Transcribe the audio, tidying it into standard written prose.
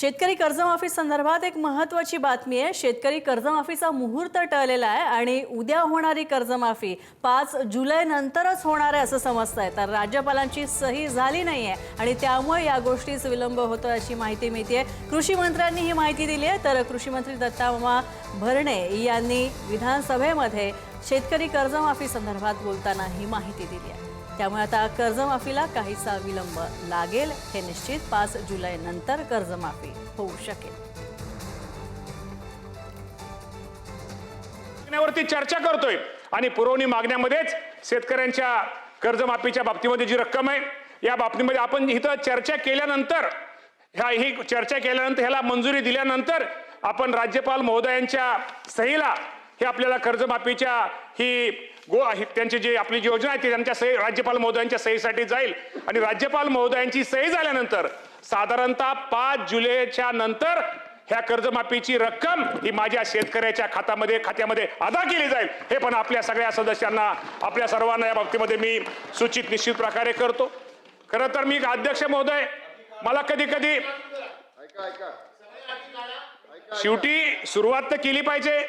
शेतकरी कर्जमाफी संदर्भात एक महत्त्वाची बातमी आहे। शेतकरी कर्जमाफीचा मुहूर्त टळलेला आहे आणि उद्या होणारी कर्जमाफी 5 जुलै नंतरच होणार आहे असं समजतंय। तर राज्यपालांची सही झाली नाहीये आणि त्यामुळे या गोष्टीस विलंब होतो अशी माहिती मिळते। कृषी मंत्र्यांनी ही माहिती दिली आहे। तर कृषी मंत्री दत्तामा भरणे यांनी विधानसभेमध्ये शेतकरी कर्जमाफी संदर्भात बोलताना ही माहिती दिली आहे। त्यामुळे आता कर्जमाफीला काहीसा विलंब लागेल, हे निश्चित 5 जुलै नंतर कर्जमाफी होऊ शकेल। मागण्यावरती चर्चा करतोय आणि पुरवणी मागण्यामध्येच शेतकऱ्यांच्या कर्जमाफीच्या बाबतीमध्ये जी रक्कम आहे या बाबतीमध्ये आपण इथं चर्चा केल्यानंतर ही चर्चा केल्यानंतर ह्याला मंजुरी दिल्यानंतर आपण राज्यपाल महोदयांच्या सहीला हे आपल्याला कर्जमाफीच्या ही त्यांची जी आपली जी योजना आहे ती त्यांच्या सही राज्यपाल महोदयांच्या सहीसाठी जाईल आणि राज्यपाल महोदयांची सही झाल्यानंतर साधारणतः 5 जुलैच्या नंतर ह्या कर्जमाफीची रक्कम ही माझ्या शेतकऱ्याच्या खात्यामध्ये अदा केली जाईल। हे पण आपल्या सगळ्या सदस्यांना आपल्या सर्वांना या बाबतीमध्ये मी सूचित निश्चित प्रकारे करतो। खरं तर मी अध्यक्ष महोदय मला कधी कधी शेवटी सुरुवात तर केली पाहिजे।